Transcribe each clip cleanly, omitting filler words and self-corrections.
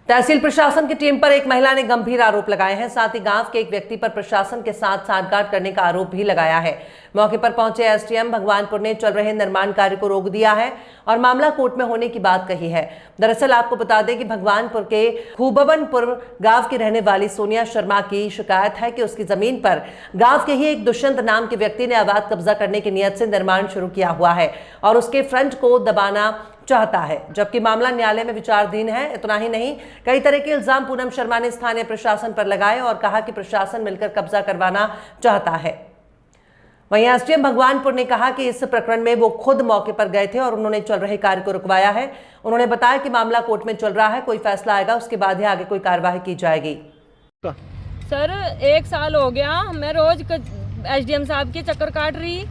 तहसील प्रशासन की टीम पर एक महिला ने गंभीर आरोप लगाए हैं। साथ ही गांव के एक व्यक्ति पर प्रशासन के साथ सांठगांठ करने का आरोप भी लगाया है। मौके पर पहुंचे एसडीएम भगवानपुर ने चल रहे निर्माण कार्य को रोक दिया है और मामला कोर्ट में होने की बात कही है। दरअसल आपको बता दें कि भगवानपुर के खूबवनपुर गांव की रहने वाली सोनिया शर्मा की शिकायत है कि उसकी जमीन पर गांव के ही एक दुष्यंत नाम के व्यक्ति ने अवैध कब्जा करने की नीयत से निर्माण शुरू किया हुआ है और उसके फ्रंट को दबाना चाहता है, जबकि मामला न्यायालय में विचाराधीन है। इतना ही नहीं, कई तरह के इल्जाम पूनम शर्मा ने स्थानीय प्रशासन पर लगाए और कहा कि प्रशासन मिलकर कब्जा करवाना चाहता है। वहीं एसडीएम भगवानपुर ने कहा कि इस प्रकरण में वो खुद मौके पर गए थे और उन्होंने चल रहे कार्य को रुकवाया है। उन्होंने बताया कि मामला कोर्ट में चल रहा है, कोई फैसला आएगा उसके बाद ही आगे कोई कार्यवाही की जाएगी। सर 1 साल हो गया, मैं रोज एसडीएम साहब के चक्कर काट रही,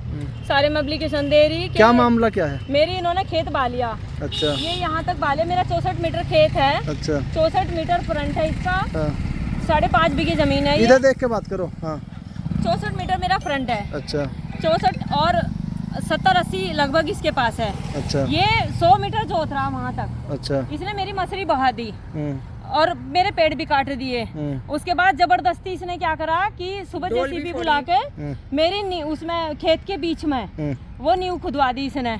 सारे में एप्लीकेशन दे रही। क्या मामला क्या है? मेरी इन्होंने खेत बा लिया। अच्छा। ये यहाँ तक बाले, मेरा 64 मीटर खेत है। अच्छा। 64 मीटर फ्रंट है इसका। हाँ। 5.5 बीघे जमीन है। इधर देख के बात करो। हाँ। 64 मीटर मेरा फ्रंट है। अच्छा। 64 और 70-80 लगभग इसके पास है। अच्छा। ये 100 मीटर जोत रहा वहाँ तक। अच्छा। इसने मेरी मसरी बहा दी और मेरे पेड़ भी काट दिए। उसके बाद जबरदस्ती इसने क्या करा कि सुबह जेसीबी बुला के मेरी उसमें खेत के बीच में वो नींव खुदवा दी इसने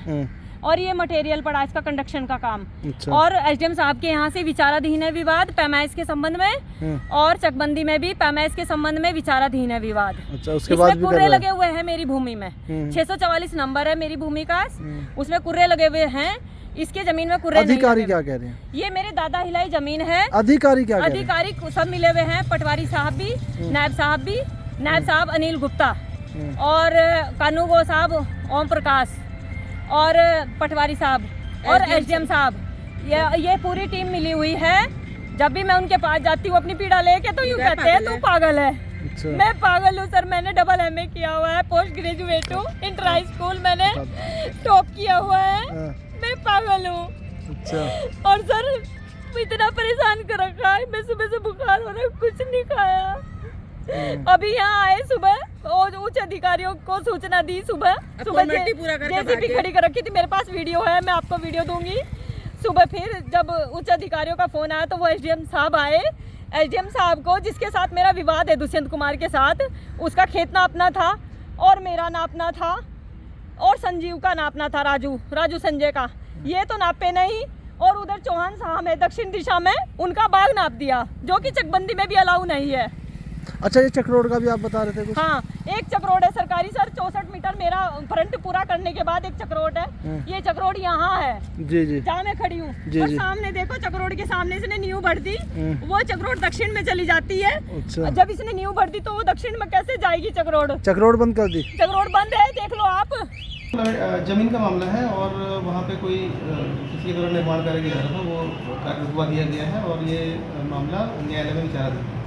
और ये मटेरियल पड़ा इसका कंडक्शन का काम। अच्छा। और एसडीएम साहब के यहाँ से विचाराधीन है विवाद पैमाइश के संबंध में और चकबंदी में भी पैमाइश के संबंध में विचाराधीन है विवाद। अच्छा, उसके बाद कुर्रे लगे हुए हैं मेरी भूमि में। 644 नंबर है मेरी भूमि का, उसमें कुर्रे लगे हुए हैं। इसके जमीन में कुर्रे अधिकारी क्या कह रहे हैं? ये मेरे दादा हिलाई जमीन है। अधिकारी क्या कह रहे हैं? अधिकारी सब मिले हुए हैं, पटवारी साहब भी, नायब साहब भी, नायब साहब अनिल गुप्ता और कानूगो साहब ओम प्रकाश और पटवारी साहब और एसडीएम साहब, ये पूरी टीम मिली हुई है। जब भी मैं उनके पास जाती हूँ अपनी पीड़ा लेके तो यूँ कहते हैं तू पागल है। अच्छा। मैं पागल हूँ सर, मैंने डबल MA किया हुआ है, पोस्ट ग्रेजुएट हूँ, इंटर हाई स्कूल मैंने टॉप किया हुआ है, मैं पागल हूँ। अच्छा। और सर इतना परेशान कर रखा है, मैं सुबह से बुखार हो रहा है, कुछ नहीं खाया। अभी यहाँ आए सुबह और उच्च अधिकारियों को सूचना दी। सुबह जेसीबी खड़ी कर रखी थी, मेरे पास वीडियो है, मैं आपको वीडियो दूंगी। सुबह फिर जब उच्च अधिकारियों का फोन आया तो वो एसडीएम साहब आए। एसडीएम साहब को जिसके साथ मेरा विवाद है दुष्यंत कुमार के साथ, उसका खेत नापना था और मेरा नापना था और संजीव का नापना था, राजू संजय का। ये तो नापे नहीं और उधर चौहान साहब है दक्षिण दिशा में, उनका बाग नाप दिया जो कि चकबंदी में भी अलाउ नहीं है। अच्छा, ये चक्रोड का भी आप बता रहे थे कुछ? हाँ, एक चक्रोड है सरकारी सर। 64 मीटर मेरा फ्रंट पूरा करने के बाद एक चक्रोड है। ये चक्रोड यहाँ है जी जहाँ मैं खड़ी हूँ। और सामने देखो चक्रोड के सामने इसने नींव भर दी, वो चक्रोड दक्षिण में चली जाती है। अच्छा। जब इसने नींव भर दी तो वो दक्षिण में कैसे जाएगी? चक्रोड बंद कर दी। चक्रोड बंद है, देख लो आप। जमीन का मामला है और वहाँ पे कोई किसी के द्वारा निर्माण कार्य किया जा रहा था, वो रुकवा दिया गया है और ये मामला न्यायालय में विचाराधीन है।